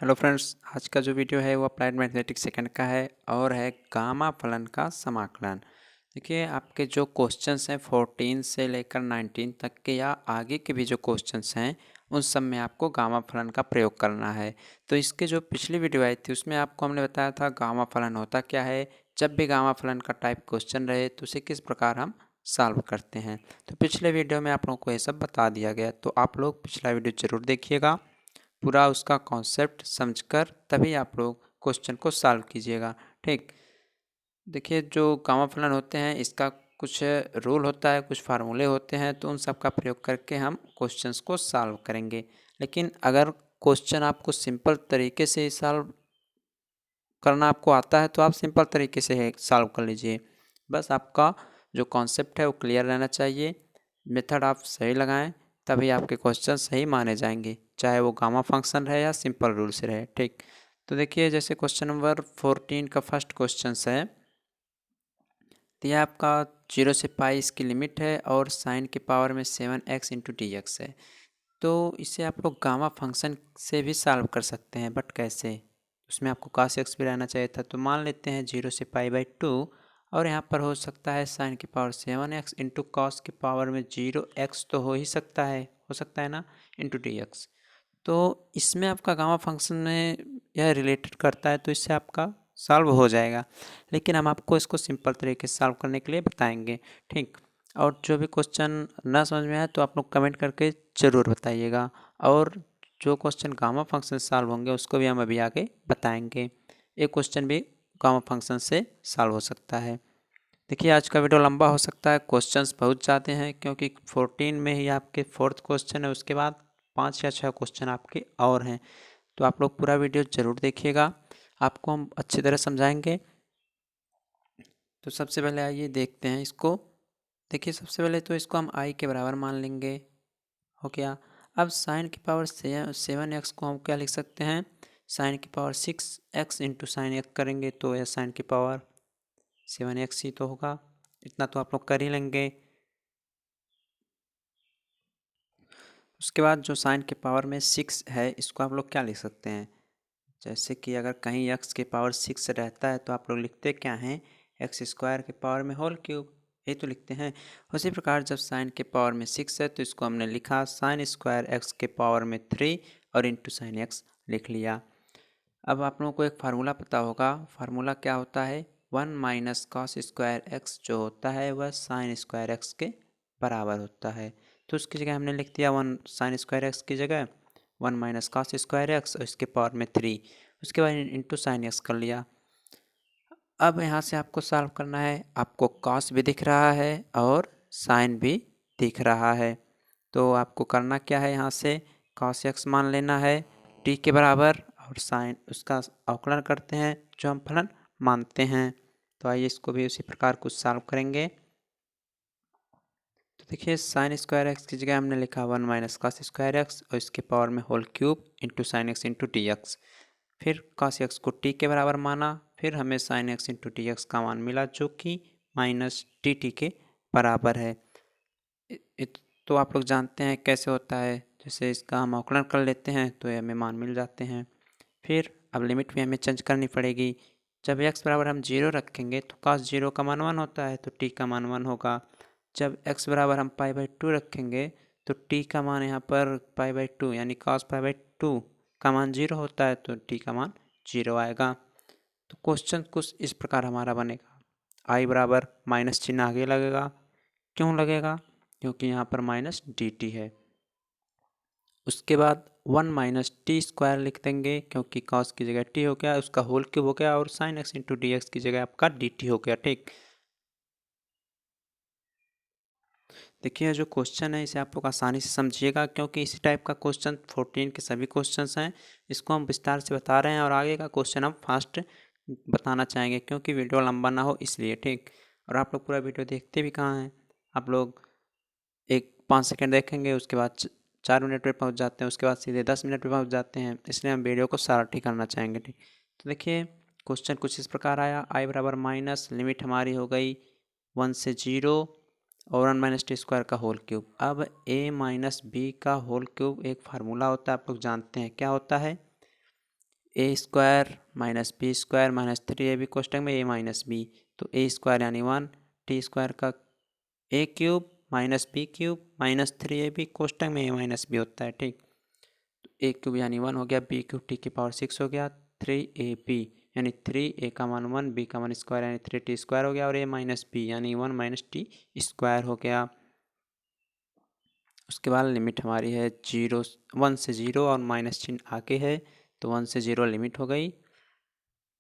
Hello friends, आज का जो वीडियो है वो अप्लाइड मैथमेटिक्स सेकंड का है और है गामा फलन का समाकलन। देखिए, आपके जो क्वेश्चंस हैं 14 से लेकर 19 तक के या आगे के भी जो क्वेश्चंस हैं उन सब में आपको गामा फलन का प्रयोग करना है। तो इसके जो पिछली वीडियो आई थी उसमें आपको हमने बताया था गामा फलन होता क्या है, जब भी गामा फलन का टाइप क्वेश्चन रहे तो उसे किस प्रकार हम सॉल्व करते हैं। तो पिछले वीडियो में आप लोगों को ये सब बता दिया गया, तो आप लोग पिछला वीडियो ज़रूर देखिएगा, पूरा उसका कॉन्सेप्ट समझकर तभी आप लोग क्वेश्चन को सॉल्व कीजिएगा। ठीक, देखिए जो गामा फलन होते हैं इसका कुछ रूल होता है, कुछ फार्मूले होते हैं, तो उन सब का प्रयोग करके हम क्वेश्चंस को सॉल्व करेंगे। लेकिन अगर क्वेश्चन आपको सिंपल तरीके से सॉल्व करना आपको आता है तो आप सिंपल तरीके से सॉल्व कर लीजिए। बस आपका जो कॉन्सेप्ट है वो क्लियर रहना चाहिए, मेथड आप सही लगाएं, तभी आपके क्वेश्चन सही माने जाएंगे, चाहे वो गामा फंक्शन रहे या सिंपल रूल से रहे। ठीक, तो देखिए जैसे क्वेश्चन नंबर 14 का फर्स्ट क्वेश्चन है, तो यह आपका 0 से पाई इसकी लिमिट है और साइन के पावर में 7x इंटू डी एक्स है। तो इसे आप लोग गामा फंक्शन से भी सॉल्व कर सकते हैं, बट कैसे? उसमें आपको cos x भी रहना चाहिए था। तो मान लेते हैं 0 से पाई बाई 2 और यहाँ पर हो सकता है साइन की पावर 7x इंटू कॉस की पावर में 0x तो हो ही सकता है, ना, इंटू डी एक्स। तो इसमें आपका गामा फंक्शन में यह रिलेटेड करता है, तो इससे आपका सॉल्व हो जाएगा। लेकिन हम आपको इसको सिंपल तरीके से सॉल्व करने के लिए बताएंगे। ठीक, और जो भी क्वेश्चन ना समझ में आए तो आप लोग कमेंट करके ज़रूर बताइएगा, और जो क्वेश्चन गामा फंक्शन से सॉल्व होंगे उसको भी हम अभी आगे बताएंगे। एक क्वेश्चन भी गामा फंक्शन से सॉल्व हो सकता है। देखिए, आज का वीडियो लंबा हो सकता है, क्वेश्चंस बहुत ज़्यादा हैं, क्योंकि 14 में ही आपके फोर्थ क्वेश्चन है, उसके बाद 5 या 6 क्वेश्चन आपके और हैं। तो आप लोग पूरा वीडियो ज़रूर देखिएगा, आपको हम अच्छी तरह समझाएंगे। तो सबसे पहले आइए देखते हैं इसको। देखिए, सबसे पहले तो इसको हम आई के बराबर मान लेंगे, हो गया। अब साइन की पावर 7x को हम क्या लिख सकते हैं, साइन की power 6x into sine x करेंगे तो यह साइन की पावर 7x ही तो होगा। इतना तो आप लोग कर ही लेंगे। उसके बाद जो साइन के पावर में 6 है इसको आप लोग क्या लिख सकते हैं, जैसे कि अगर कहीं x के पावर 6 रहता है तो आप लोग लिखते क्या हैं, एक्स स्क्वायर के पावर में होल क्यूब, यही तो लिखते हैं। उसी प्रकार जब साइन के पावर में 6 है तो इसको हमने लिखा साइन स्क्वायर एक्स के पावर में 3 और इंटू साइन एक्स लिख लिया। अब आप लोगों को एक फार्मूला पता होगा, फार्मूला क्या होता है, 1 माइनस कॉस स्क्वायर एक्स जो होता है वह साइन स्क्वायर एक्स के बराबर होता है। तो उसकी जगह हमने लिख दिया 1 साइन स्क्वायर एक्स की जगह 1 माइनस कॉस स्क्वायर एक्स और इसके पावर में 3, उसके बाद इंटू साइन एक्स कर लिया। अब यहाँ से आपको सॉल्व करना है, आपको कॉस भी दिख रहा है और साइन भी दिख रहा है। तो आपको करना क्या है, यहाँ से कॉस एक्स मान लेना है टी के बराबर और साइन उसका अवकलन करते हैं जो हम फलन मानते हैं। तो आइए इसको भी उसी प्रकार कुछ सॉल्व करेंगे। तो देखिए, साइन स्क्वायर एक्स की जगह हमने लिखा 1 माइनस कॉस स्क्वायर एक्स और इसके पावर में whole cube into sine x into d x. फिर कॉस एक्स को टी के बराबर माना, फिर हमें sine x into d x का मान मिला जो कि माइनस डी टी के बराबर है। तो आप लोग जानते हैं कैसे होता है, जैसे इसका हम अवकलन कर लेते हैं तो ये हमें मान मिल जाते हैं। फिर अब लिमिट भी हमें चेंज करनी पड़ेगी। जब x बराबर हम 0 रखेंगे तो cos 0 का मान 1 होता है तो t का मान 1 होगा। जब x बराबर हम पाई बाई 2 रखेंगे तो t का मान यहाँ पर पाई बाई 2 यानी cos पाई बाई 2 का मान 0 होता है तो t का मान 0 आएगा। तो क्वेश्चन कुछ इस प्रकार हमारा बनेगा, i बराबर माइनस चिन्ह आगे लगेगा, क्यों लगेगा, क्योंकि यहाँ पर माइनस डी टी है। उसके बाद 1 माइनस टी स्क्वायर लिख देंगे क्योंकि कॉस की जगह टी हो गया, उसका होल क्यूब हो गया, और sign x into d x की जगह आपका डी टी हो गया। ठीक, देखिए जो क्वेश्चन है इसे आप लोग आसानी से समझिएगा, क्योंकि इसी टाइप का क्वेश्चन 14 के सभी क्वेश्चंस हैं, इसको हम विस्तार से बता रहे हैं और आगे का क्वेश्चन हम फास्ट बताना चाहेंगे क्योंकि वीडियो लंबा ना हो इसलिए। ठीक, और आप लोग पूरा वीडियो देखते भी कहाँ हैं, आप लोग एक 5 सेकंड देखेंगे उसके बाद 4 मिनट पे पहुंच जाते हैं, उसके बाद सीधे 10 मिनट पे पहुंच जाते हैं, इसलिए हम वीडियो को सारा ठीक करना चाहेंगे। ठीक, तो देखिए क्वेश्चन कुछ इस प्रकार आया, आई बराबर माइनस लिमिट हमारी हो गई 1 से 0 और 1 माइनस टी स्क्वायर का होल क्यूब। अब a माइनस बी का होल क्यूब एक फार्मूला होता है, आप लोग जानते हैं क्या होता है, a square minus b square minus 3ab कोष्टक में ए माइनस बी, तो ए स्क्वायर यानी 1, टी स्क्वायर का a cube minus b cube minus 3ab कोष्टक में ए माइनस बी होता है। ठीक, तो ए क्यूब यानी 1 हो गया, बी क्यूब टी की पावर 6 हो गया, 3ab यानी 3 ए का मान 1, बी का मान स्क्वायर यानी 3t स्क्वायर हो गया, और ए माइनस बी यानी 1 माइनस टी स्क्वायर हो गया। उसके बाद लिमिट हमारी है 1 से 0 और माइनस चिन्ह आगे है, तो 1 से 0 लिमिट हो गई।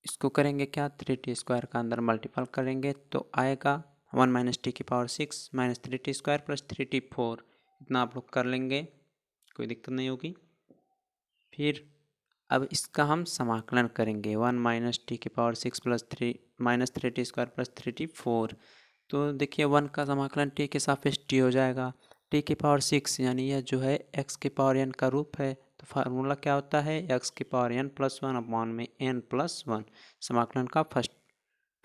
इसको करेंगे क्या, 3t स्क्वायर का अंदर मल्टीपल करेंगे तो आएगा 1 माइनस टी की power 6 minus 3t square plus 3t4, इतना आप लोग कर लेंगे, कोई दिक्कत नहीं होगी। फिर अब इसका हम समाकलन करेंगे, 1 माइनस टी की power 6 plus 3 minus 3t square plus 3t4, तो देखिए 1 का समाकलन टी के सापेक्ष टी हो जाएगा, टी की पावर 6 यानी यह जो है एक्स की पावर एन का रूप है, तो फार्मूला क्या होता है, एक्स की पावर एन प्लस 1 अपॉन में एन प्लस 1, समाकलन का फर्स्ट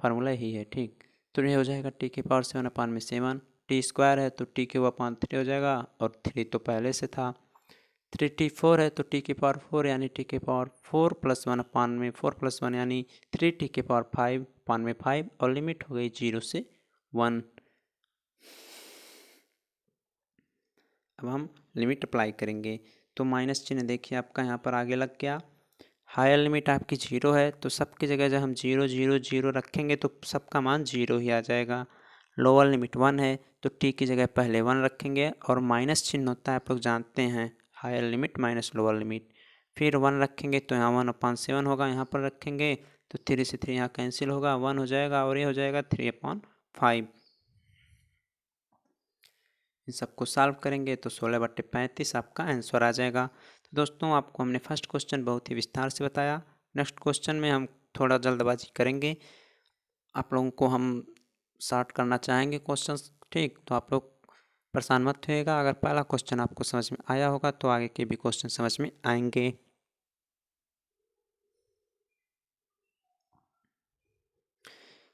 फार्मूला यही है। ठीक, तो ये हो जाएगा टी की पावर 7 अपॉन में 7, टी स्क्वायर है तो टी क्यूब अपॉन 3 हो जाएगा, और 3 तो पहले से था, 3t4 है तो टी की पावर 4 यानी टी की पावर 4 प्लस 1 अपॉन में 4 प्लस 1 यानी 3t की पावर 5 अपॉन में 5, और लिमिट हो गई 0 से 1। अब हम लिमिट अप्लाई करेंगे, तो माइनस चिन्ह देखिए आपका यहाँ पर आगे लग गया। हायर लिमिट आपकी 0 है तो सबकी जगह जब हम 0 0 0 रखेंगे तो सबका मान 0 ही आ जाएगा। लोअर लिमिट 1 है तो टी की जगह पहले 1 रखेंगे, और माइनस चिन्ह होता है आप लोग जानते हैं, higher limit minus lower limit, फिर 1 रखेंगे तो यहाँ 1/7 होगा, यहाँ पर रखेंगे तो 3 से 3 यहाँ कैंसिल होगा, 1 हो जाएगा, और ये हो जाएगा 3/5। इन सबको सॉल्व करेंगे तो 16/35 आपका आंसर आ जाएगा। तो दोस्तों आपको हमने फर्स्ट क्वेश्चन बहुत ही विस्तार से बताया। नेक्स्ट क्वेश्चन में हम थोड़ा जल्दबाजी करेंगे, आप लोगों को हम शॉर्ट करना चाहेंगे क्वेश्चंस। ठीक, तो आप लोग परेशान मत होइएगा, अगर पहला क्वेश्चन आपको समझ में आया होगा तो आगे के भी क्वेश्चन समझ में आएंगे।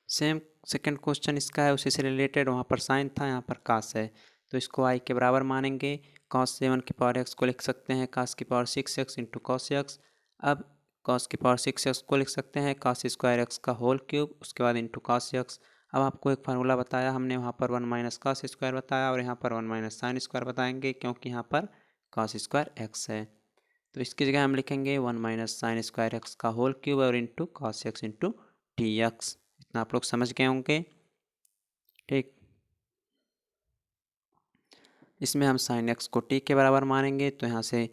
सेम सेकंड क्वेश्चन इसका है, उसी से रिलेटेड, वहाँ पर साइन था, यहाँ पर कास है, तो इसको आई के बराबर मानेंगे। कॉस 7 की पावर एक्स को लिख सकते हैं कास की power 6x into cos x. अब कॉस की पावर 6x को लिख सकते हैं कास स्क्वायर एक्स का होल क्यूब, उसके बाद इंटू कॉस एक्स। अब आपको एक फार्मूला बताया हमने, वहाँ पर 1 माइनस कॉस स्क्वायर बताया, और यहाँ पर 1 माइनस साइन स्क्वायर बताएंगे, क्योंकि यहाँ पर कॉस स्क्वायर एक्स है, तो इसकी जगह हम लिखेंगे 1 माइनस साइन स्क्वायर एक्स का होल क्यूब और into cos x into T x. इतना आप लोग समझ गए होंगे। ठीक, इसमें हम साइन एक्स को टी के बराबर मानेंगे, तो यहाँ से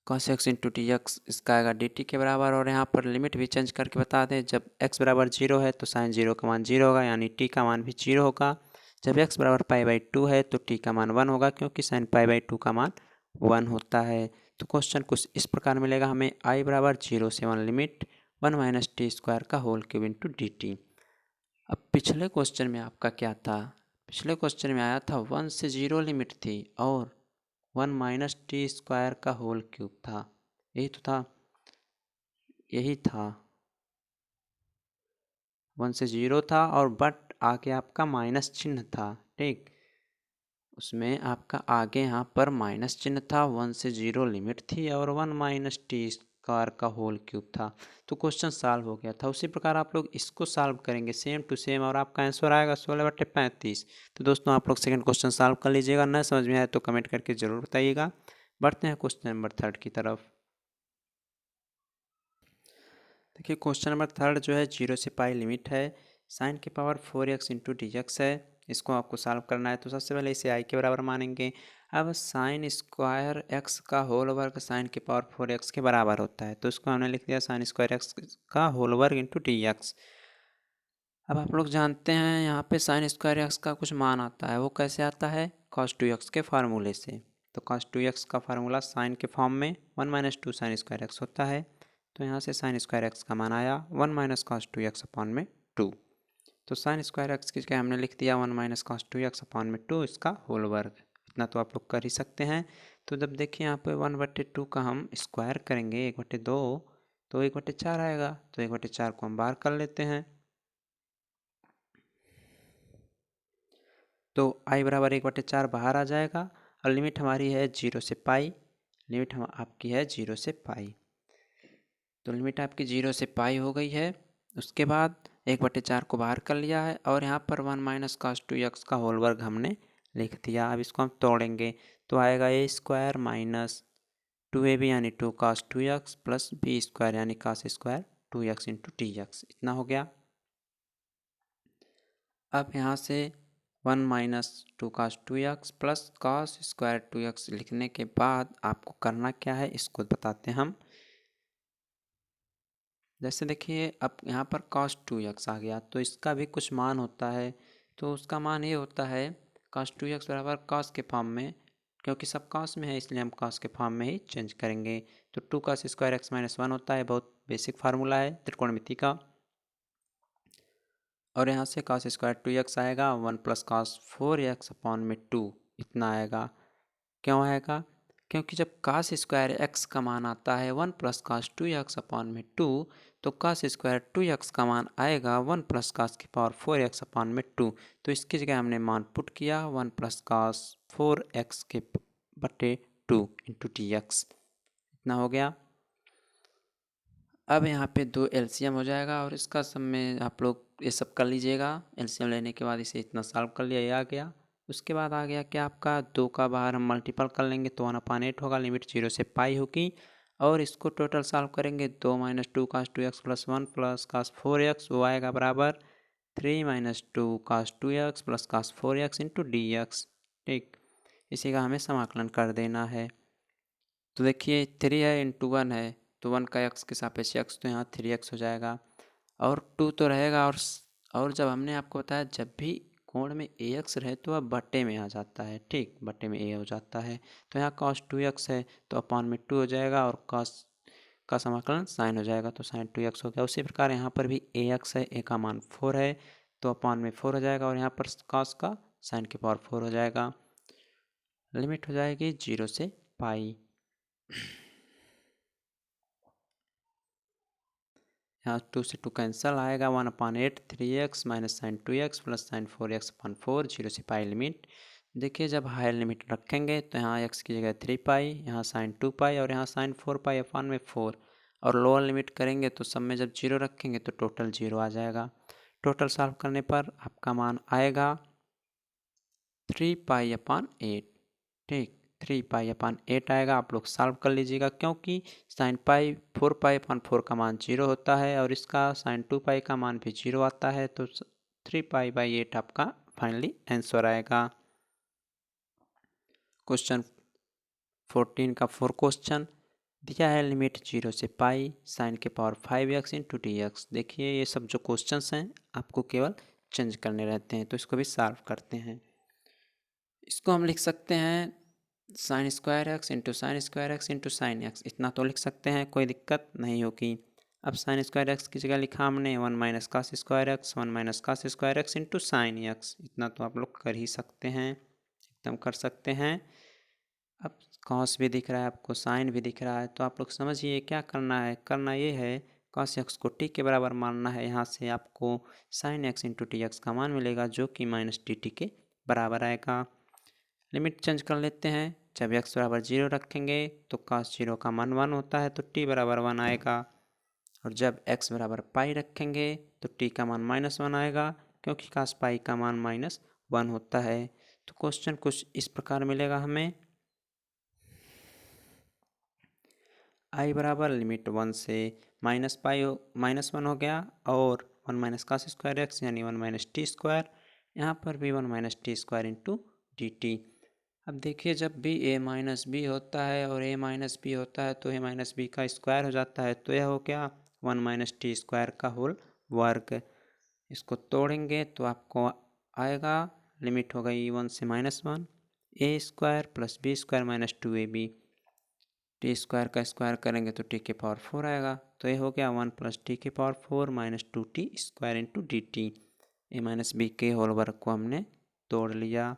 cos x into T x इसका आएगा डी टी के बराबर, और यहाँ पर लिमिट भी चेंज करके बता दें, जब एक्स बराबर 0 है तो साइन 0 का मान 0 होगा, यानी टी का मान भी 0 होगा। जब एक्स बराबर π/2 है तो टी का मान 1 होगा, क्योंकि साइन π/2 का मान 1 होता है। तो क्वेश्चन कुछ इस प्रकार मिलेगा हमें, आई बराबर 0 से 1 लिमिट 1 माइनस टी स्क्वायर का whole cube into d t. अब पिछले क्वेश्चन में आपका क्या था, पिछले क्वेश्चन में आया था 1 से 0 लिमिट थी और 1 माइनस टी स्क्वायर का होल क्यूब था, यही तो था, यही था, 1 से 0 था और बट आगे आपका माइनस चिन्ह था। ठीक, उसमें आपका आगे यहाँ पर माइनस चिन्ह था, 1 से 0 लिमिट थी और 1 माइनस टी स्क्वायर का होल क्यूब था, तो क्वेश्चन सॉल्व हो गया था। उसी प्रकार आप लोग इसको सॉल्व करेंगे सेम टू सेम, और आपका आंसर आएगा 16/35। तो दोस्तों आप लोग सेकंड क्वेश्चन सॉल्व कर लीजिएगा, ना समझ में आए तो कमेंट करके ज़रूर बताइएगा। बढ़ते हैं क्वेश्चन नंबर 3 की तरफ। देखिए क्वेश्चन नंबर 3 जो है 0 से पाई लिमिट है, साइन की power 4x into d x है, इसको आपको सॉल्व करना है। तो सबसे पहले इसे आई के बराबर मानेंगे। अब साइन स्क्वायर एक्स का होल वर्ग साइन की पावर 4x के बराबर होता है, तो इसको हमने लिख दिया साइन स्क्वायर एक्स का होल वर्ग इंटू डी एक्स। अब आप लोग जानते हैं यहाँ पे साइन स्क्वायर एक्स का कुछ मान आता है, वो कैसे आता है, cos 2x के फार्मूले से। तो cos 2x का फार्मूला साइन के फॉर्म में 1 माइनस 2 साइन स्क्वायर एक्स होता है, तो यहाँ से साइन स्क्वायर एक्स का मान आया 1 माइनस cos 2x अपॉन में 2। तो साइन स्क्वायर एक्स की जगह हमने लिख दिया 1 माइनस cos 2x अपॉन में 2 इसका होल वर्ग, इतना तो आप लोग कर ही सकते हैं। तो जब देखिए यहाँ पे 1/2 का हम स्क्वायर करेंगे 1/2, तो 1/4 आएगा, तो 1/4 को हम बाहर कर लेते हैं, तो आई बराबर 1/4 बाहर आ जाएगा, और लिमिट हमारी है 0 से पाई, लिमिट हम आपकी है 0 से पाई। तो लिमिट आपकी 0 से पाई हो गई है। उसके बाद 1/4 को बाहर कर लिया है और यहाँ पर 1 माइनस cos 2x का होल वर्ग हमने लिख दिया। अब इसको हम तोड़ेंगे तो आएगा a स्क्वायर माइनस 2ab यानी 2 cos 2x plus b square यानी cos square 2x into dx, इतना हो गया। अब यहाँ से 1 minus 2 cos 2x plus cos square 2x लिखने के बाद आपको करना क्या है इसको बताते हैं हम। जैसे देखिए अब यहाँ पर cos 2x आ गया तो इसका भी कुछ मान होता है, तो उसका मान ये होता है cos 2x बराबर cos के फॉर्म में, क्योंकि सब cos में है इसलिए हम cos के फॉर्म में ही चेंज करेंगे। तो 2 cos स्क्वायर x माइनस 1 होता है, बहुत बेसिक फार्मूला है त्रिकोणमिति का। और यहाँ से cos स्क्वायर 2x आएगा 1 प्लस cos 4x अपॉन में 2, इतना आएगा। क्यों आएगा? क्योंकि जब cos स्क्वायर x का मान आता है 1 प्लस cos 2x अपॉन में 2, तो cos स्क्वायर 2x का मान आएगा 1 प्लस cos की पावर 4x अपॉन में 2। तो इसकी जगह हमने मान पुट किया 1 प्लस cos 4x के बटे 2 इंटू dx, इतना हो गया। अब यहाँ पे 2 एलसीएम हो जाएगा और इसका सब में आप लोग ये सब कर लीजिएगा। एलसीएम लेने के बाद इसे इतना सॉल्व कर लिया, ये आ गया। उसके बाद आ गया कि आपका 2 का बाहर हम मल्टीपल कर लेंगे तो 1/8 होगा, लिमिट 0 से पाई होगी। और इसको टोटल सॉल्व करेंगे 2 minus 2 cos 2x plus 1 plus cos 4x, वो आएगा बराबर 3 minus 2 cos 2x plus cos 4x into d x. ठीक, इसी का हमें समाकलन कर देना है। तो देखिए 3 है इंटू 1 है तो 1 का x के सापेक्ष x, तो यहाँ 3x हो जाएगा और 2 तो रहेगा। और जब हमने आपको बताया जब भी कोण में ax रहे तो वह बटे में आ जाता है, ठीक, बटे में a हो जाता है। तो यहाँ cos 2x है तो अपॉन में 2 हो जाएगा और cos का समाकलन साइन हो जाएगा तो साइन 2x हो गया। उसी प्रकार यहाँ पर भी ax है, a का मान 4 है तो अपॉन में 4 हो जाएगा और यहाँ पर cos का साइन की पावर 4 हो जाएगा। लिमिट हो जाएगी 0 से पाई। यहाँ 2 से 2 कैंसल आएगा 1/8 3x minus sine 2x plus sine 4x upon 4, 0 से पाई लिमिट। देखिए जब हायर लिमिट रखेंगे तो यहाँ x की जगह 3 पाई, यहाँ साइन 2 पाई और यहाँ साइन 4 पाई अपॉन में 4। और लोअर लिमिट करेंगे तो सब में जब 0 रखेंगे तो टोटल 0 आ जाएगा। टोटल सॉल्व करने पर आपका मान आएगा 3 पाई अपॉन 8, ठीक, 3 पाई अपॉन 8 आएगा। आप लोग सॉल्व कर लीजिएगा क्योंकि साइन पाई 4 पाई अपॉन 4 का मान 0 होता है और इसका साइन 2 पाई का मान भी 0 आता है, तो 3 पाई बाई 8 आपका फाइनली आंसर आएगा। क्वेश्चन 14 का 4 क्वेश्चन दिया है लिमिट 0 से पाई साइन के power 5x into d x. देखिए ये सब जो क्वेश्चंस हैं आपको केवल चेंज करने रहते हैं, तो इसको भी सॉल्व करते हैं। इसको हम लिख सकते हैं sine square x into sine square x into sine x, इतना तो लिख सकते हैं, कोई दिक्कत नहीं होगी। अब साइन स्क्वायर एक्स की जगह लिखा हमने 1 minus cos square x 1 minus cos square x into sine x, इतना तो आप लोग कर ही सकते हैं, एकदम कर सकते हैं। अब कॉस भी दिख रहा है आपको, साइन भी दिख रहा है, तो आप लोग समझिए क्या करना है। करना ये है कॉस एक्स को टी के बराबर मानना है। यहाँ से आपको sign x into T x का मान मिलेगा जो कि माइनस टी टी के बराबर आएगा। लिमिट चेंज कर लेते हैं, जब x बराबर 0 रखेंगे तो cos 0 का मान 1 होता है तो t बराबर 1 आएगा। और जब x बराबर पाई रखेंगे तो t का मान -1 आएगा क्योंकि cos पाई का मान -1 होता है। तो क्वेश्चन कुछ इस प्रकार मिलेगा हमें, i बराबर लिमिट 1 से -1 हो गया और 1 माइनस कास स्क्वायर एक्स यानी 1 माइनस टी स्क्वायर, यहाँ पर भी 1 minus t square into d t. अब देखिए जब भी a माइनस बी होता है और a माइनस बी होता है तो a माइनस बी का स्क्वायर हो जाता है, तो यह हो गया 1 माइनस टी स्क्वायर का होल वर्ग। इसको तोड़ेंगे तो आपको आएगा लिमिट हो गई 1 से -1 a square plus b square minus 2ab, t square का स्क्वायर करेंगे तो टी के पावर 4 आएगा, तो ये हो गया 1 प्लस टी के power 4 minus 2t square into d t. A minus b के होल वर्ग को हमने तोड़ लिया।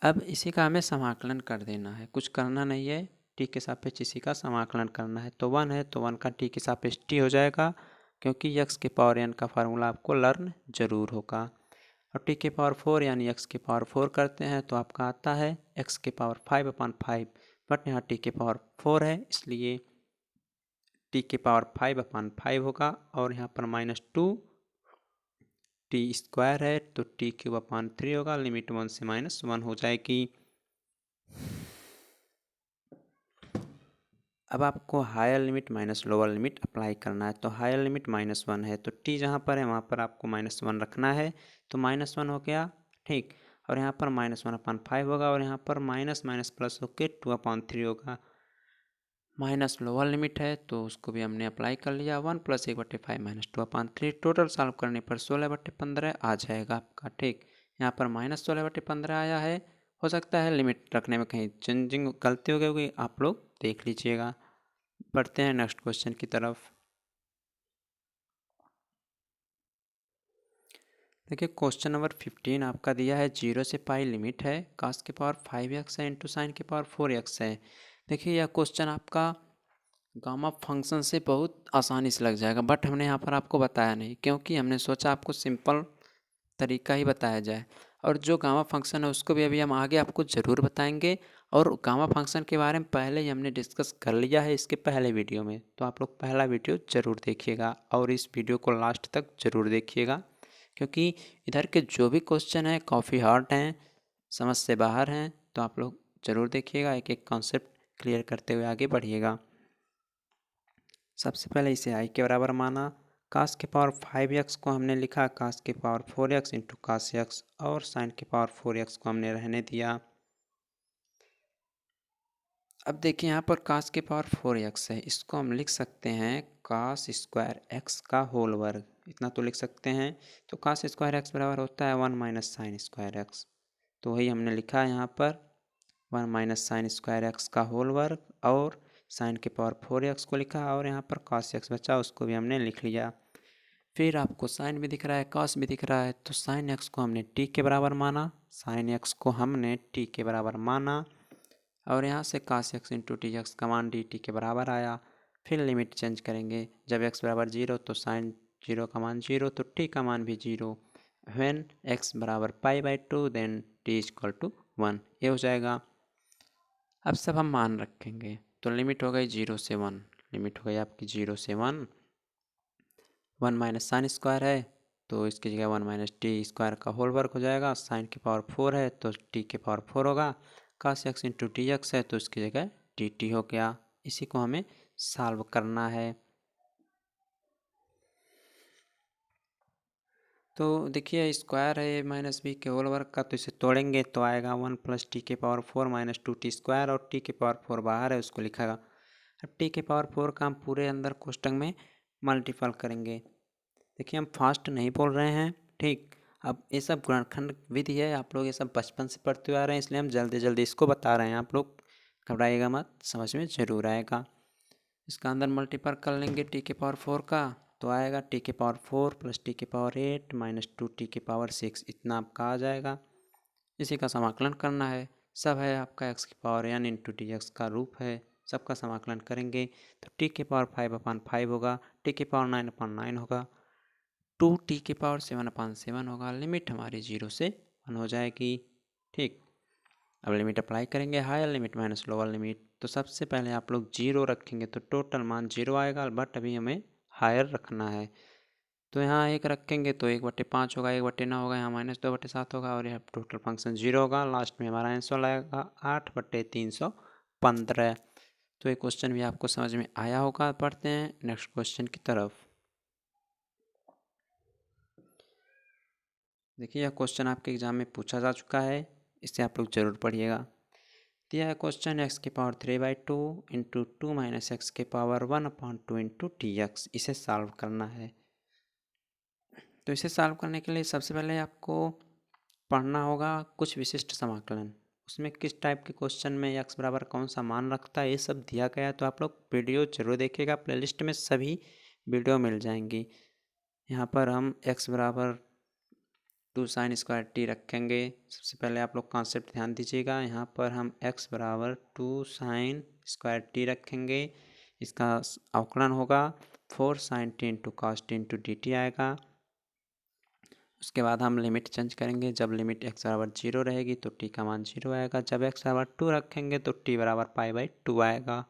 अब इसी का हमें समाकलन कर देना है, कुछ करना नहीं है, टी के सापेक्ष इसी का समाकलन करना है। तो 1 है तो 1 का टी के सापेक्ष टी हो जाएगा क्योंकि x के पावर n का फार्मूला आपको लर्न जरूर होगा। और टी के पावर 4 यानी x के पावर 4 करते हैं तो आपका आता है x के पावर 5/5, बट यहाँ टी के पावर 4 है इसलिए टी के पावर 5/5 होगा और यहाँ पर -2 टी स्क्वायर है तो t³ होगा। लिमिट 1 से -1 हो जाएगी। अब आपको higher limit minus lower limit apply करना है। तो हायर लिमिट -1 है तो t जहाँ पर है वहाँ पर आपको -1 रखना है तो -1 हो गया, ठीक। और यहाँ पर -1/5 होगा और यहाँ पर माइनस माइनस प्लस होके 2/3 होगा। माइनस लोअर लिमिट है तो उसको भी हमने अप्लाई कर लिया। 1 + 1/5 - 2/3 टोटल सॉल्व करने पर 16/15 आ जाएगा आपका, ठीक। यहाँ पर -16/15 आया है। हो सकता है लिमिट रखने में कहीं चेंजिंग गलती हो गई होगी, आप लोग देख लीजिएगा। बढ़ते हैं नेक्स्ट क्वेश्चन की तरफ। देखिए क्वेश्चन नंबर 15 आपका दिया है 0 से पाई लिमिट है, cos के पावर 5x है इंटू साइन के पावर 4x है। देखिए यह क्वेश्चन आपका गामा फंक्शन से बहुत आसानी से लग जाएगा, बट हमने यहाँ पर आपको बताया नहीं क्योंकि हमने सोचा आपको सिंपल तरीका ही बताया जाए। और जो गामा फंक्शन है उसको भी अभी हम आगे आपको ज़रूर बताएंगे। और गामा फंक्शन के बारे में पहले ही हमने डिस्कस कर लिया है इसके पहले वीडियो में, तो आप लोग पहला वीडियो ज़रूर देखिएगा और इस वीडियो को लास्ट तक ज़रूर देखिएगा, क्योंकि इधर के जो भी क्वेश्चन हैं काफ़ी हार्ड हैं, समझ से बाहर हैं। तो आप लोग ज़रूर देखिएगा, एक एक कॉन्सेप्ट क्लियर करते हुए आगे बढ़िएगा। सबसे पहले इसे i के बराबर माना। cos के पावर 5x को हमने लिखा cos के power 4x into cos x और sin के पावर 4x को हमने रहने दिया। अब देखिए यहाँ पर cos के पावर 4x है, इसको हम लिख सकते हैं cos स्क्वायर x का होल वर्ग, इतना तो लिख सकते हैं। तो cos स्क्वायर x बराबर होता है 1 - sin स्क्वायर x, तो वही हमने लिखा है यहाँ पर 1 - sin स्क्वायर x का होल वर्ग और sin के पावर 4x को लिखा और यहाँ पर cos x बचा उसको भी हमने लिख लिया। फिर आपको sin भी दिख रहा है cos भी दिख रहा है, तो sin x को हमने t के बराबर माना, sin x को हमने t के बराबर माना और यहाँ से cos x into T x का मान dt के बराबर आया। फिर लिमिट चेंज करेंगे, जब x बराबर 0 तो sin 0 का मान 0 तो t का मान भी 0। व्हेन x बराबर π/2 देन t = 1, ये हो जाएगा। अब सब हम मान रखेंगे तो लिमिट हो गई 0 से 1, लिमिट हो गई आपकी 0 से 1। 1 - sin स्क्वायर है तो इसकी जगह 1 - टी स्क्वायर का होल वर्क हो जाएगा। sin की पावर 4 है तो t के पावर 4 होगा। cos x into T x है तो इसकी जगह dt हो गया। इसी को हमें सॉल्व करना है। तो देखिए स्क्वायर है माइनस बी के होल वर्क का, तो इसे तोड़ेंगे तो आएगा 1 + टी के पावर 4 - 2t स्क्वायर और टी के पावर 4 बाहर है उसको लिखेगा। अब टी के पावर 4 का हम पूरे अंदर कोष्टक में मल्टीपल करेंगे। देखिए हम फास्ट नहीं बोल रहे हैं, ठीक। अब ये सब गुणनखंड विधि है, आप लोग ये सब बचपन से पढ़ते हुए आ रहे हैं, इसलिए हम जल्दी जल्दी इसको बता रहे हैं। आप लोग घबराइएगा मत, समझ में ज़रूर आएगा। इसका अंदर मल्टीपल कर लेंगे टी के पावर 4 का तो आएगा टी के पावर 4 + टी के पावर 8 - 2t के पावर 6, इतना आपका आ जाएगा। इसी का समाकलन करना है। सब है आपका x की power n into d x का रूप है, सबका समाकलन करेंगे तो t के पावर 5/5 होगा, t के पावर 9/9 होगा, 2t के पावर 7/7 होगा। लिमिट हमारी 0 से 1 हो जाएगी, ठीक। अब लिमिट अप्लाई करेंगे, higher limit minus lower limit. तो सबसे पहले आप लोग 0 रखेंगे तो टोटल मान 0 आएगा, बट अभी हमें हायर रखना है। तो यहाँ 1 रखेंगे तो 1/5 होगा, 1/9 होगा, यहाँ -2/7 होगा और यहाँ टोटल फंक्शन 0 होगा। लास्ट में हमारा आंसर आएगा 8/315। तो ये क्वेश्चन भी आपको समझ में आया होगा। पढ़ते हैं नेक्स्ट क्वेश्चन की तरफ। देखिए यह क्वेश्चन आपके एग्जाम में पूछा जा चुका है, इसे आप लोग जरूर पढ़िएगा। दिया है क्वेश्चन x की पावर 3/2 इंटू 2 - x के पावर 1/2 इंटू टी एक्स, इसे सॉल्व करना है। तो इसे सॉल्व करने के लिए सबसे पहले आपको पढ़ना होगा कुछ विशिष्ट समाकलन, उसमें किस टाइप के क्वेश्चन में x बराबर कौन सा मान रखता है ये सब दिया गया है। तो आप लोग वीडियो जरूर देखिएगा, प्लेलिस्ट में सभी वीडियो मिल जाएंगी। यहाँ पर हम x बराबर 2 sin स्क्वायर टी रखेंगे। सबसे पहले आप लोग कॉन्सेप्ट ध्यान दीजिएगा, यहाँ पर हम x बराबर 2 sin स्क्वायर टी रखेंगे। इसका अवकलन होगा 4 sin t into cos t into d T आएगा। उसके बाद हम लिमिट चेंज करेंगे, जब लिमिट x बराबर 0 रहेगी तो t का मान 0 आएगा, जब x बराबर 2 रखेंगे तो t बराबर π/2 आएगा,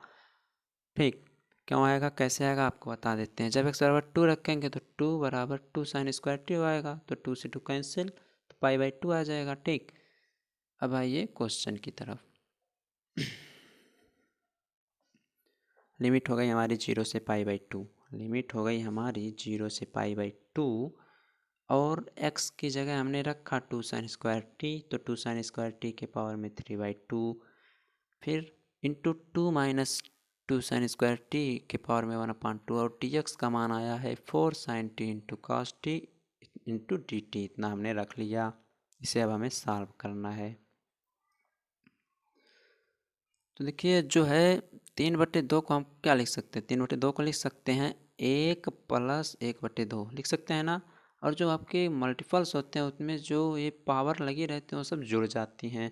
ठीक। क्यों आएगा, कैसे आएगा आपको बता देते हैं। जब x बराबर 2 रखेंगे तो 2 बराबर 2 साइन स्क्वायर टी आएगा, तो 2 से 2 कैंसिल, तो पाई/2 आ जाएगा। ठीक, अब आइए क्वेश्चन की तरफ। लिमिट हो गई हमारी 0 से पाई/2, लिमिट हो गई हमारी 0 से पाई/2, और x की जगह हमने रखा 2 साइन स्क्वायर टी, तो 2 साइन स्क्वायर टी के पावर में 3/2, फिर into 2 minus 2 sine square t के पावर में 1/2, और dx का मान आया है 4 sine t into cos t into d t, इतना हमने रख लिया। इसे अब हमें सॉल्व करना है। तो देखिए जो है 3/2 को हम क्या लिख सकते हैं, 3/2 को लिख सकते हैं 1 + 1/2 लिख सकते हैं ना। और जो आपके मल्टीपल्स होते हैं उसमें जो ये पावर लगी रहती हैं वो सब जुड़ जाती हैं।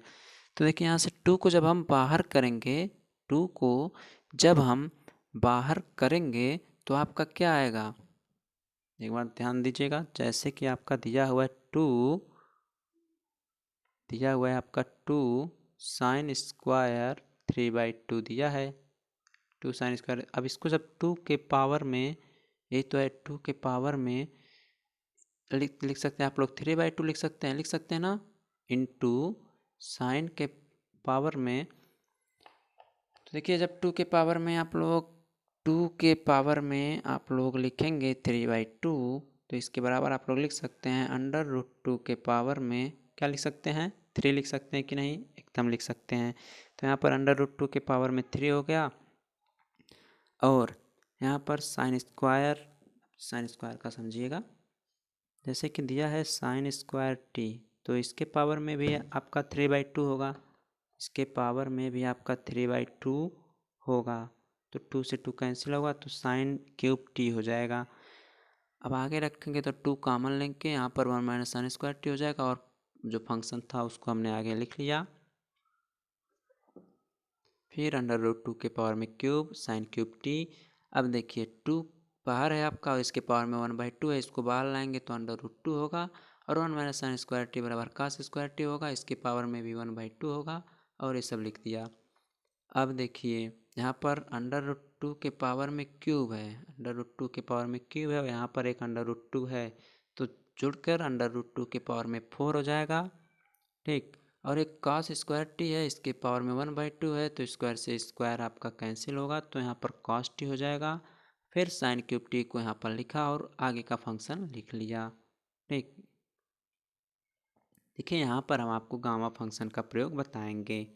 तो देखिए यहाँ से 2 को जब हम बाहर करेंगे, 2 को जब हम बाहर करेंगे तो आपका क्या आएगा, एक बार ध्यान दीजिएगा। जैसे कि आपका दिया हुआ है 2, दिया हुआ है आपका 2 साइन स्क्वायर 3/2 दिया है, 2 साइन स्क्वायर। अब इसको जब 2 के पावर में, ये तो है 2 के पावर में लिख सकते हैं आप लोग, 3/2 लिख सकते हैं ना, इंटू साइन के पावर में। तो देखिए जब 2 के पावर में आप लोग, 2 के पावर में आप लोग लिखेंगे 3/2, तो इसके बराबर आप लोग लिख सकते हैं √2 के पावर में क्या लिख सकते हैं, 3 लिख सकते हैं कि नहीं, एकदम लिख सकते हैं। तो यहाँ पर √2 के पावर में 3 हो गया, और यहाँ पर साइन स्क्वायर का समझिएगा, जैसे कि दिया है साइन स्क्वायर टी, तो इसके पावर में भी आपका 3/2 होगा, इसके पावर में भी आपका 3/2 होगा, तो 2 से 2 कैंसिल होगा, तो साइन क्यूब टी हो जाएगा। अब आगे रखेंगे तो 2 कॉमन लेंगे, यहाँ पर 1 - साइन स्क्वायर टी हो जाएगा, और जो फंक्शन था उसको हमने आगे लिख लिया। फिर √2 के पावर में क्यूब साइन क्यूब टी। अब देखिए 2 बाहर है आपका और इसके पावर में 1/2 है, इसको बाहर लाएंगे तो √2 होगा, और 1 - साइन स्क्वायर टी बराबर cos स्क्वायर टी होगा, इसके पावर में भी 1/2 होगा, और ये सब लिख दिया। अब देखिए यहाँ पर √2 के पावर में क्यूब है, √2 के पावर में क्यूब है, और यहाँ पर एक √2 है, तो जुड़कर √2 के पावर में 4 हो जाएगा। ठीक, और एक cos स्क्वायर टी है, इसके पावर में 1/2 है, तो स्क्वायर से स्क्वायर आपका कैंसिल होगा, तो यहाँ पर cos टी हो जाएगा। फिर साइन क्यूब टी को यहाँ पर लिखा और आगे का फंक्शन लिख लिया। ठीक, देखिए यहाँ पर हम आपको गामा फंक्शन का प्रयोग बताएंगे।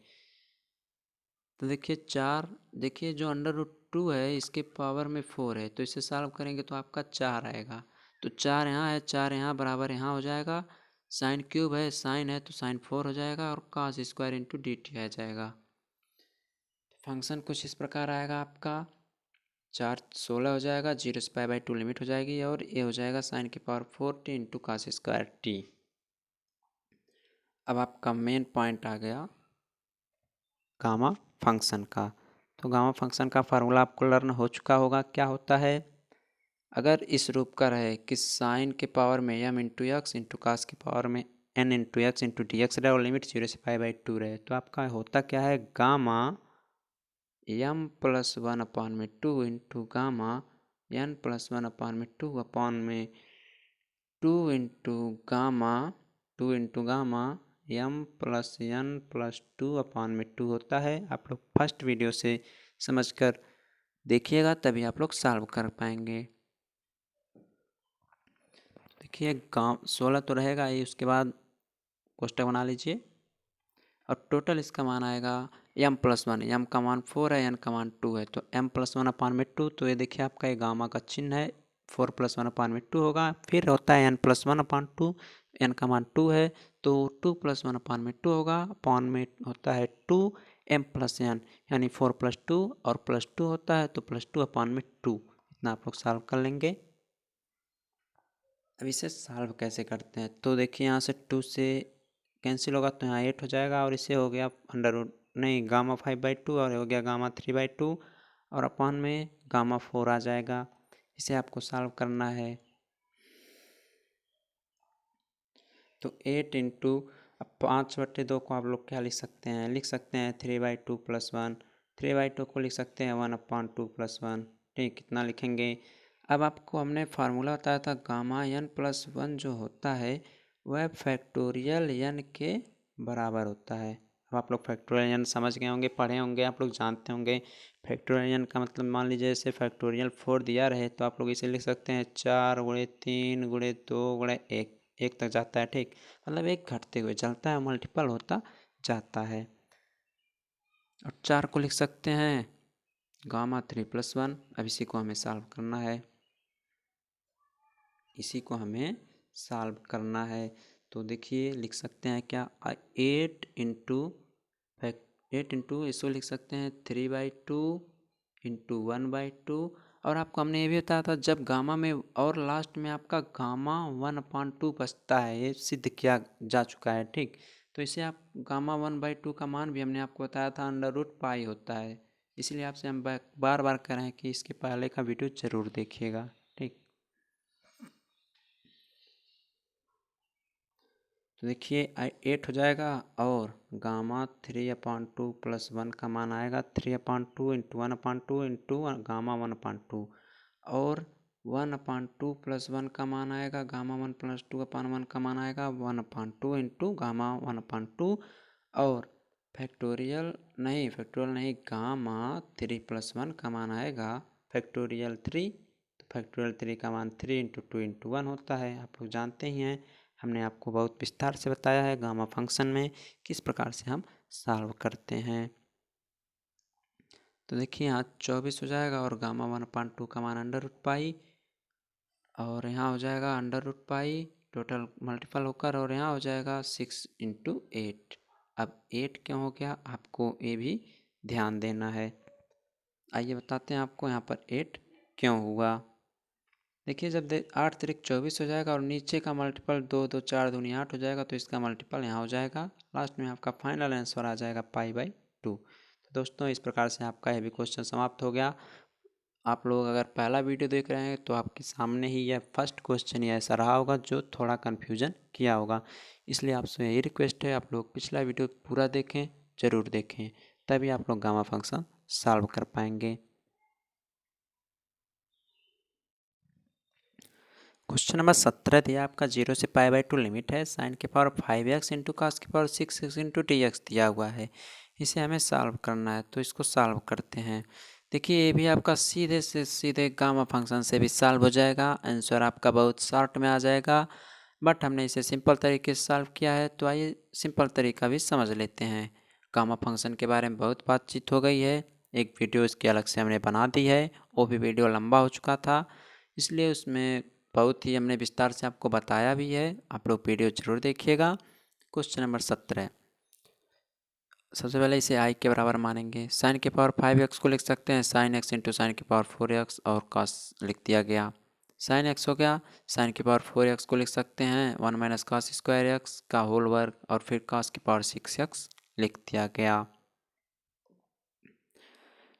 तो देखिए 4, देखिए जो √2 है इसके पावर में 4 है, तो इसे सॉल्व करेंगे तो आपका 4 आएगा, तो 4 यहाँ है, 4 यहाँ बराबर यहाँ हो जाएगा, साइन क्यूब है, साइन है तो साइन 4 हो जाएगा, और cos square into d t आ जाएगा। फंक्शन कुछ इस प्रकार आएगा आपका, 4 16 हो जाएगा, 0 से पाई/2 लिमिट हो जाएगी, और ये हो जाएगा साइन की power 4t into cos square T. अब आपका मेन पॉइंट आ गया गामा फंक्शन का। तो गामा फंक्शन का फार्मूला आपको लर्न हो चुका होगा, क्या होता है। अगर इस रूप का रहे कि साइन के पावर में m into x into cos के पावर में n into x into d x रहे, और लिमिट 0 से पाई/2 रहे, तो आपका होता क्या है, gamma m+1/2 into gamma n+1/2 upon में 2 इंटू गामा m+n+2 अपॉन में 2 होता है। आप लोग फर्स्ट वीडियो से समझकर देखिएगा, तभी आप लोग सॉल्व कर पाएंगे। देखिए 16 तो रहेगा ही, उसके बाद कोष्टक बना लीजिए, और टोटल इसका मान आएगा m+1, m का मान 4 है, n का मान 2 है, तो m+1/2, तो ये देखिए आपका ये गामा का चिन्ह है, 4 + 1/2 होगा। फिर होता है n+1/2, n का मान 2 है, तो 2 + 1/2 होगा, अपॉन में होता है 2 m+n, यानी 4 + 2 और +2 होता है, तो +2/2, इतना आप लोग सॉल्व कर लेंगे। अब इसे सॉल्व कैसे करते हैं, तो देखिए यहाँ से 2 से कैंसिल होगा, तो यहाँ 8 हो जाएगा, और इसे हो गया नहीं गामा 5/2, और हो गया गामा 3/2, और अपॉन में गामा 4 आ जाएगा। इसे आपको सॉल्व करना है, तो 8 इंटू, अब 5/2 को आप लोग क्या लिख सकते हैं, 3/2 + 1, 3/2 को लिख सकते हैं 1/2 + 1। ठीक, कितना लिखेंगे। अब आपको हमने फार्मूला बताया था गामा n प्लस 1 जो होता है वह फैक्टोरियल n के बराबर होता है। अब आप लोग फैक्टोरियल n समझ गए होंगे, पढ़े होंगे, आप लोग जानते होंगे। फैक्टोरियल n का मतलब मान लीजिए जैसे फैक्टोरियल 4 दिया रहे तो आप लोग इसे लिख सकते हैं 4 गुणे 3 गुणे 2 गुणे 1, 1 तक जाता है। ठीक, मतलब एक घटते हुए चलता है, मल्टीपल होता जाता है। और 4 को लिख सकते हैं गामा 3 प्लस 1। अब इसी को हमें सॉल्व करना है, इसी को हमें सॉल्व करना है। तो देखिए लिख सकते हैं क्या, 8 इंटू इसको लिख सकते हैं 3/2 इंटू 1/2। और आपको हमने ये भी बताया था जब गामा में और लास्ट में आपका गामा 1/2 बचता है, ये सिद्ध किया जा चुका है। ठीक, तो इसे आप गामा 1/2 का मान भी हमने आपको बताया था √π होता है। इसलिए आपसे हम बार बार कह रहे हैं कि इसके पहले का वीडियो ज़रूर देखिएगा। ठीक, तो देखिए 8 हो जाएगा और गामा 3/2 प्लस 1 का मान आएगा 3/2 इंटू 1/2 इंटू गामा 1/2 और 1/2 प्लस 1 का मान आएगा गामा 1 प्लस 2/1 का मान आएगा 1/2 इंटू गामा 1/2 और फैक्टोरियल नहीं गामा 3 प्लस 1 का मान आएगा फैक्टोरियल 3। तो फैक्टोरियल 3 का मान 3 इंटू 2 इंटू 1 होता है, आप लोग जानते ही हैं। हमने आपको बहुत विस्तार से बताया है गामा फंक्शन में किस प्रकार से हम सॉल्व करते हैं। तो देखिए यहाँ 24 हो जाएगा और गामा 1/2 का मान √π और यहाँ हो जाएगा √π टोटल मल्टीपल होकर और यहाँ हो जाएगा 6 इंटू 8। अब 8 क्यों हो गया आपको ये भी ध्यान देना है। आइए बताते हैं आपको यहाँ पर 8 क्यों हुआ। देखिए जब 8 तिरिक 24 हो जाएगा और नीचे का मल्टीपल 2 2 4 दूनी 8 हो जाएगा तो इसका मल्टीपल यहाँ हो जाएगा, लास्ट में आपका फाइनल आंसर आ जाएगा π/2। तो दोस्तों इस प्रकार से आपका ये भी क्वेश्चन समाप्त हो गया। आप लोग अगर पहला वीडियो देख रहे हैं तो आपके सामने ही यह फर्स्ट क्वेश्चन ही ऐसा रहा होगा जो थोड़ा कन्फ्यूजन किया होगा, इसलिए आपसे यही रिक्वेस्ट है आप लोग पिछला वीडियो पूरा देखें, ज़रूर देखें, तभी आप लोग गामा फंक्शन सॉल्व कर पाएंगे। क्वेश्चन नंबर 17 दिया आपका 0 से π/2 लिमिट है, साइन के पावर 5x इंटू कास के पावर 6x इंटू dx दिया हुआ है, इसे हमें सॉल्व करना है। तो इसको सॉल्व करते हैं। देखिए ये भी आपका सीधे से सीधे गामा फंक्शन से भी सॉल्व हो जाएगा, आंसर आपका बहुत शॉर्ट में आ जाएगा। बट हमने इसे सिंपल तरीके से सॉल्व किया है, तो आइए सिंपल तरीका भी समझ लेते हैं। गामा फंक्शन के बारे में बहुत बातचीत हो गई है, एक वीडियो इसकी अलग से हमने बना दी है, वो भी वीडियो लंबा हो चुका था, इसलिए उसमें बहुत ही हमने विस्तार से आपको बताया भी है, आप लोग वीडियो जरूर देखिएगा। क्वेश्चन नंबर 17, सबसे पहले इसे आई के बराबर मानेंगे। साइन के पावर 5x को लिख सकते हैं साइन एक्स इंटू साइन के पावर 4x और कॉस लिख दिया गया। साइन एक्स हो गया, साइन के पावर 4x को लिख सकते हैं 1 माइनस कॉस स्क्वायर एक्स का होल वर्ग और फिर कॉस के पावर 6x लिख दिया गया।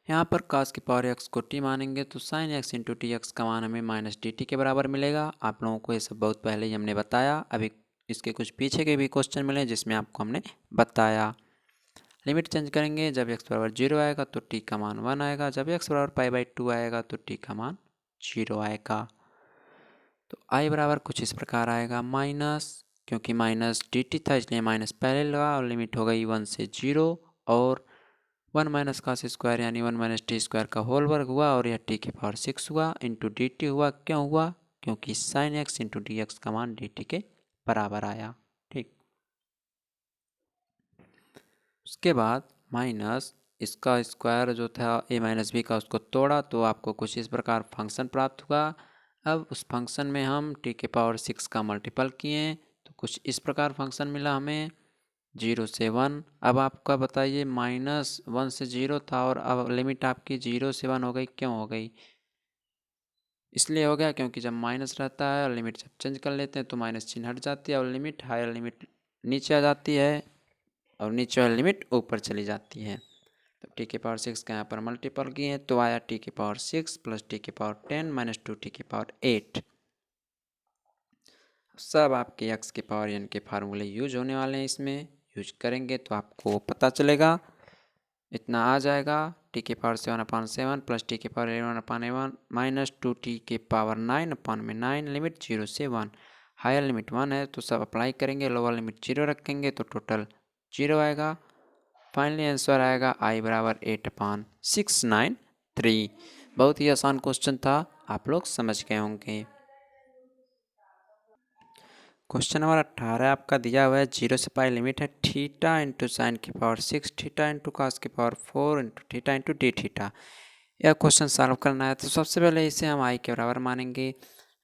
यहाँ पर cos की पावर x को t मानेंगे तो sin x into T x का मान हमें माइनस डी टी के बराबर मिलेगा। आप लोगों को ये सब बहुत पहले ही हमने बताया, अभी इसके कुछ पीछे के भी क्वेश्चन मिले जिसमें आपको हमने बताया। लिमिट चेंज करेंगे, जब x बराबर 0 आएगा तो t का मान 1 आएगा, जब x बराबर π/2 आएगा तो t का मान 0 आएगा। तो i बराबर कुछ इस प्रकार आएगा माइनस, क्योंकि माइनस डी टी था इसलिए माइनस पहले लगा और लिमिट हो गई 1 से 0 और 1 माइनस कॉस स्क्वायर यानी 1 माइनस टी स्क्वायर का होल वर्ग हुआ और यह टी की पावर 6 हुआ इंटू डी टी हुआ। क्यों हुआ? क्योंकि sign x into d x का मान डी टी के बराबर आया। ठीक, उसके बाद माइनस इसका स्क्वायर जो था ए माइनस बी का उसको तोड़ा तो आपको कुछ इस प्रकार फंक्शन प्राप्त हुआ। अब उस फंक्शन में हम टी के पावर 6 का मल्टीपल किए तो कुछ इस प्रकार फंक्शन मिला हमें 0 से 1। अब आपका बताइए -1 से 0 था और अब लिमिट आपकी 0 से 1 हो गई, क्यों हो गई? इसलिए हो गया क्योंकि जब माइनस रहता है और लिमिट जब चेंज कर लेते हैं तो माइनस चिन्ह हट जाती है और लिमिट हायर लिमिट नीचे आ जाती है और नीचे वाली लिमिट ऊपर चली जाती है। तो टी के पावर 6 का यहाँ पर मल्टीपल किए तो आया टी के पावर 6 प्लस टी के पावर 10 माइनस 2 टी के पावर 8। सब आपके एक्स के पावर एन के फार्मूले यूज होने वाले हैं, इसमें यूज करेंगे तो आपको पता चलेगा। इतना आ जाएगा टी के पावर 7/7 प्लस टी के पावर 11/11 माइनस 2t के पावर 9/9 लिमिट 0 से 1। हायर लिमिट 1 है तो सब अप्लाई करेंगे, लोअर लिमिट 0 रखेंगे तो टोटल 0 आएगा। फाइनली आंसर आएगा i बराबर 8/693। बहुत ही आसान क्वेश्चन था, आप लोग समझ गए होंगे। क्वेश्चन नंबर 18 आपका दिया हुआ है 0 से पाई लिमिट है थीटा इंटू साइन की पावर 6 थीटा इंटू कास की power 4 into theta into d theta. यह क्वेश्चन सॉल्व करना है तो सबसे पहले इसे हम आई के बराबर मानेंगे।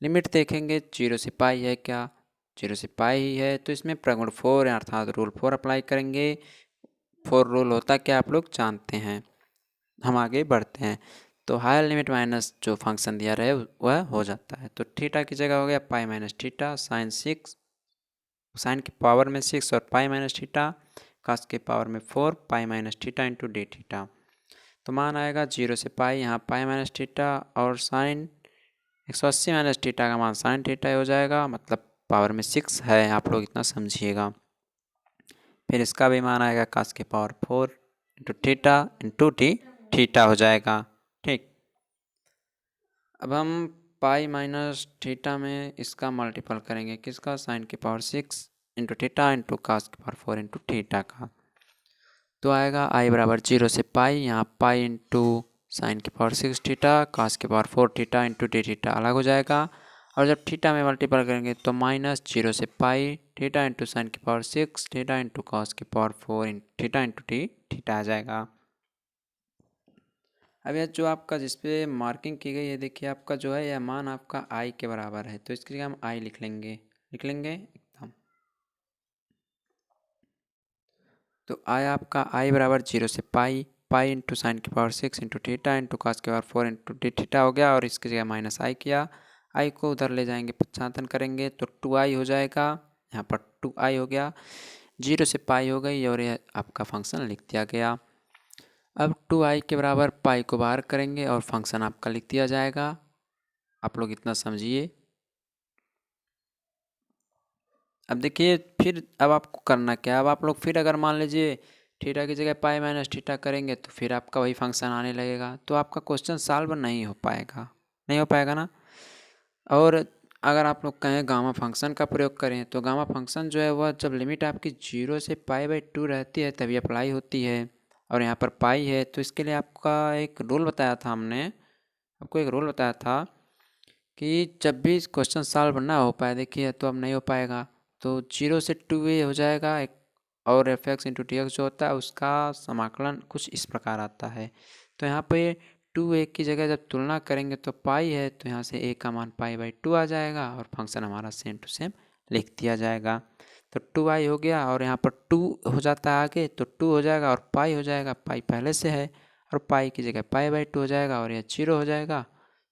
लिमिट देखेंगे 0 से पाई है क्या, 0 से पाई ही है तो इसमें प्रगुण 4 है अर्थात रूल 4 अप्लाई करेंगे। 4 रूल होता क्या आप लोग जानते हैं। हम आगे बढ़ते हैं तो हायर लिमिट माइनस जो फंक्शन दिया रहे वह हो जाता है। तो थीटा की जगह हो गया pi minus theta sine 6, sine की पावर में 6 और पाई माइनस थीटा, कास के पावर में 4 पाई minus theta into d theta. तो मान आएगा 0 से पाई, यहाँ पाई माइनस थीटा और साइन 180 माइनस थीटा का मान साइन थीटा हो जाएगा, मतलब पावर में 6 है, आप लोग इतना समझिएगा। फिर इसका भी मान आएगा कास के power 4 into theta into d theta हो जाएगा। ठीक, अब हम पाई माइनस थीटा में इसका मल्टीपल करेंगे, किसका, साइन की power 6 into theta into cos की पावर 4 इंटू थीटा का। तो आएगा आई बराबर 0 से पाई, यहाँ पाई इंटू साइन की पावर 6 थीटा कास की power 4 theta into d theta अलग हो जाएगा। और जब थीटा में मल्टीपल करेंगे तो माइनस 0 से पाई थीटा इंटू साइन की पावर 6 थीटा इंटू कास की power 4 theta into d theta आ जाएगा। अब यह जो आपका जिस पे मार्किंग की गई है, देखिए आपका जो है यह मान आपका आई के बराबर है, तो इसके लिए हम आई लिख लेंगे एकदम। तो आई आपका आई बराबर 0 से पाई, पाई इंटू साइन की power 6 into theta into cos की पावर 4 इंटू डी थीटा हो गया, और इसकी जगह माइनस आई किया। आई को उधर ले जाएंगे, पश्चातन करेंगे तो 2i हो जाएगा, यहाँ पर 2i हो गया, 0 से पाई हो गई और यह आपका फंक्शन लिख दिया गया। अब 2i के बराबर पाई को बाहर करेंगे और फंक्शन आपका लिख दिया जाएगा, आप लोग इतना समझिए। अब देखिए फिर अब आपको करना क्या, अब आप लोग फिर अगर मान लीजिए थीटा की जगह पाई माइनस थीटा करेंगे तो फिर आपका वही फंक्शन आने लगेगा, तो आपका क्वेश्चन सॉल्व नहीं हो पाएगा, नहीं हो पाएगा ना। और अगर आप लोग कहें गामा फंक्शन का प्रयोग करें तो गामा फंक्शन जो है वह जब लिमिट आपकी 0 से पाई/2 रहती है तभी अप्लाई होती है, और यहाँ पर पाई है तो इसके लिए आपका एक रूल बताया था, हमने आपको एक रूल बताया था कि जब भी क्वेश्चन सॉल्व ना हो पाए, देखिए तो अब नहीं हो पाएगा, तो 0 से 2a हो जाएगा एक, और F x into T x जो होता है उसका समाकलन कुछ इस प्रकार आता है। तो यहाँ पे 2a की जगह जब तुलना करेंगे तो पाई है तो यहाँ से a का मान पाई/2 आ जाएगा और फंक्शन हमारा सेम टू सेम लिख दिया जाएगा। तो 2i हो गया और यहाँ पर 2 हो जाता है आगे, तो 2 हो जाएगा और पाई हो जाएगा, पाई पहले से है, और पाई की जगह पाई/2 हो जाएगा और यह 0 हो जाएगा,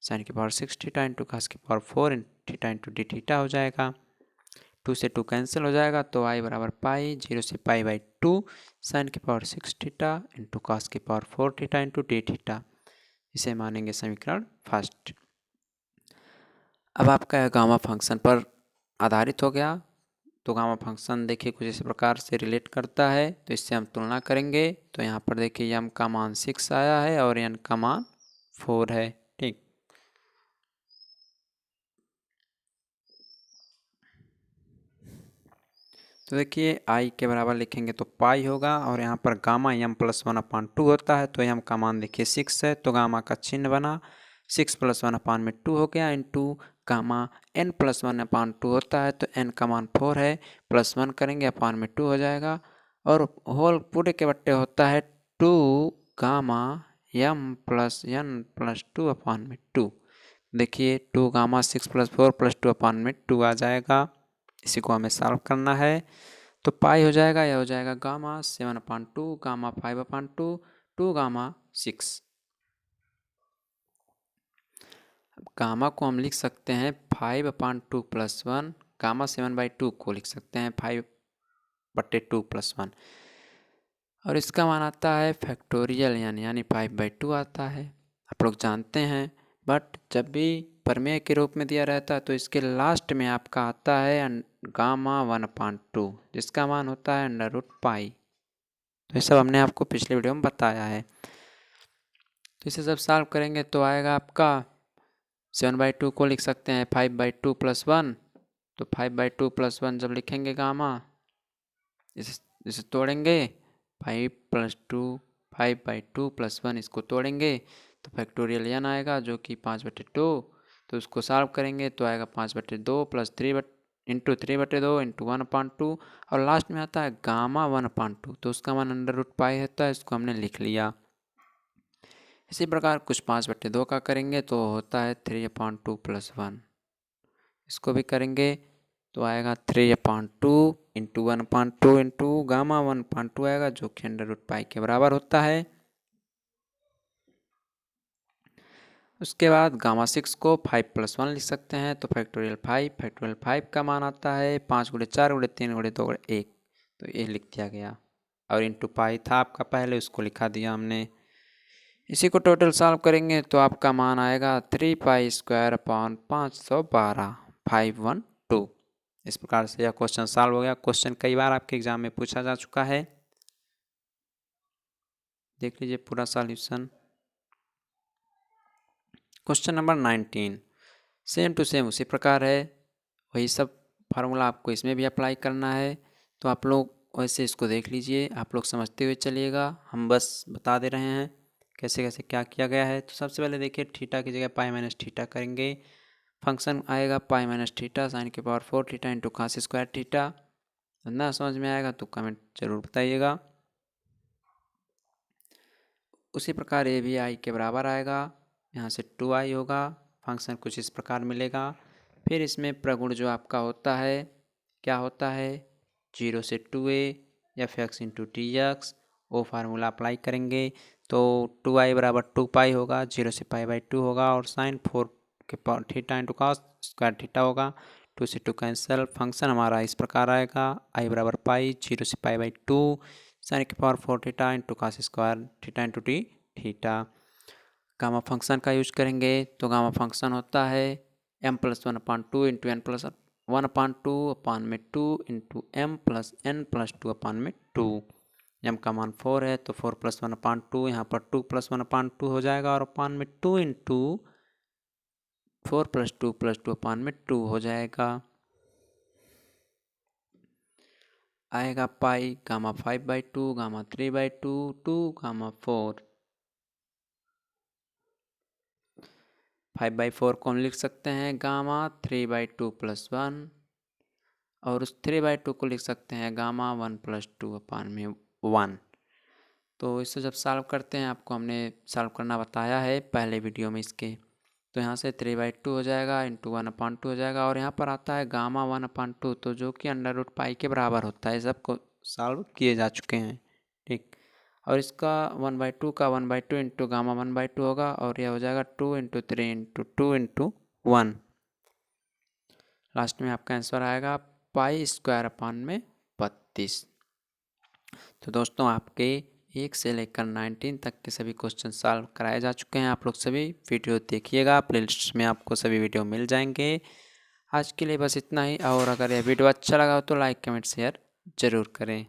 साइन की पावर 6 थीटा इंटू कास की power 4 theta into d theta हो जाएगा। 2 से 2 कैंसिल हो जाएगा तो आई बराबर पाई 0 से पाई/2 साइन की पावर 6 थीटा इंटू कास की power 4 theta into d theta. इसे मानेंगे समीकरण फर्स्ट। अब आपका गामा फंक्शन पर आधारित हो गया, तो गामा फंक्शन देखिए कुछ इस प्रकार से रिलेट करता है, तो इससे हम तुलना करेंगे। तो यहाँ पर देखिए यम का मान 6 आया है और एन का मान 4 है। ठीक, तो देखिए आई के बराबर लिखेंगे तो पाई होगा, और यहाँ पर गामा एम प्लस 1/2 होता है, तो एम का मान देखिए 6 है तो गामा का चिन्ह बना, 6 प्लस 1/2 हो गया, इंटू गामा एन प्लस 1/2 होता है तो एन का मान 4 है, प्लस 1 करेंगे अपान में 2 हो जाएगा, और होल पूरे के बट्टे होता है 2 gamma m plus n plus 2/2। देखिए 2 गामा 6 प्लस 4 प्लस 2/2 आ जाएगा, इसी को हमें सॉल्व करना है। तो पाई हो जाएगा, यह हो जाएगा गामा 7/2 गामा 5/2 2 गामा 6। अब गामा को हम लिख सकते हैं 5/2 प्लस 1, गामा 7/2 को लिख सकते हैं 5/2 प्लस 1, और इसका मान आता है फैक्टोरियल यानी 5/2 आता है, आप लोग जानते हैं। बट जब भी प्रमेय के रूप में दिया रहता है तो इसके लास्ट में आपका आता है गामा 1/2 जिसका मान होता है √पाई। तो ये सब हमने आपको पिछले वीडियो में बताया है। तो इसे जब सॉल्व करेंगे तो आएगा आपका 7/2 को लिख सकते हैं 5/2 + 1। तो 5/2 + 1 जब लिखेंगे गामा, इसे तोड़ेंगे 5 + 2 5/2 + 1 इसको तोड़ेंगे तो फैक्टोरियल n आएगा जो कि 5/2। तो उसको सॉल्व करेंगे तो आएगा 5/2 + 3 इंटू 3/2 इंटू 1/2 और लास्ट में आता है गामा 1/2। तो उसका मान √π होता है, इसको हमने लिख लिया। इसी प्रकार कुछ 5/2 का करेंगे तो होता है 3/2 + 1। इसको भी करेंगे तो आएगा 3/2 इंटू 1/2 इंटू गामा 1/2 आएगा जो कि √π के बराबर होता है। उसके बाद गामा 6 को 5 + 1 लिख सकते हैं तो फैक्टोरियल 5 का मान आता है 5 × 4 × 3 × 2 × 1। तो ये लिख दिया गया और इंटू पाई था आपका पहले, उसको लिखा दिया हमने। इसी को टोटल सॉल्व करेंगे तो आपका मान आएगा 3π² / 512। इस प्रकार से यह क्वेश्चन सॉल्व हो गया। क्वेश्चन कई बार आपके एग्जाम में पूछा जा चुका है, देख लीजिए पूरा solution. Question number 19 same to same उसी प्रकार है, वही सब फार्मूला आपको इसमें भी अप्लाई करना है। तो आप लोग वैसे इसको देख लीजिए, आप लोग समझते हुए चलिएगा, हम बस बता दे रहे हैं कैसे कैसे क्या किया गया है। तो सबसे पहले देखिए थीटा की जगह π - θ करेंगे। फंक्शन आएगा π - θ sin⁴ θ इंटू cos² θ। ना समझ में आएगा तो कमेंट जरूर बताइएगा। उसी प्रकार ये भी i के बराबर आएगा, यहाँ से 2i होगा। फंक्शन कुछ इस प्रकार मिलेगा। फिर इसमें प्रगुण जो आपका होता है क्या होता है 0 से 2a f(x) × dx, वो फार्मूला अप्लाई करेंगे तो 2i बराबर 2π होगा, 0 से π/2 होगा और sin⁴ के θ इंटू cos² θ होगा। 2 से 2 कैंसल। फंक्शन हमारा इस प्रकार आएगा i बराबर π 0 से π/2 sin⁴ θ into cos² θ into d gamma function का यूज करेंगे तो गामा फंक्शन होता है m+1/2 into n+1/2/2 into m+n+2/2। m का मान 4 है तो 4 + 1/2, यहाँ पर 2 + 1/2 हो जाएगा और 2 इंटू 4 + 2 + 2/2 हो जाएगा। आएगा पाई गामा 5/2 गामा 3/2 2 गामा 4। 5/4 को हम लिख सकते हैं गामा 3/2 + 1 और उस 3/2 को लिख सकते हैं गामा 1 + 2/1। तो इसे जब सॉल्व करते हैं, आपको हमने सॉल्व करना बताया है पहले वीडियो में इसके। तो यहाँ से 3/2 हो जाएगा इंटू 1/2 हो जाएगा और यहाँ पर आता है गामा 1/2 तो जो कि √π के बराबर होता है। सबको सॉल्व किए जा चुके हैं, ठीक। और इसका 1/2 का 1/2 इंटू गामा 1/2 होगा और यह हो जाएगा 2 इंटू 3 इंटू 2 इंटू 1। लास्ट में आपका आंसर आएगा π² 32। तो दोस्तों आपके 1 से लेकर 19 तक के सभी क्वेश्चन सॉल्व कराए जा चुके हैं। आप लोग सभी वीडियो देखिएगा, प्लेलिस्ट में आपको सभी वीडियो मिल जाएंगे। आज के लिए बस इतना ही, और अगर यह वीडियो अच्छा लगा हो तो लाइक कमेंट शेयर ज़रूर करें।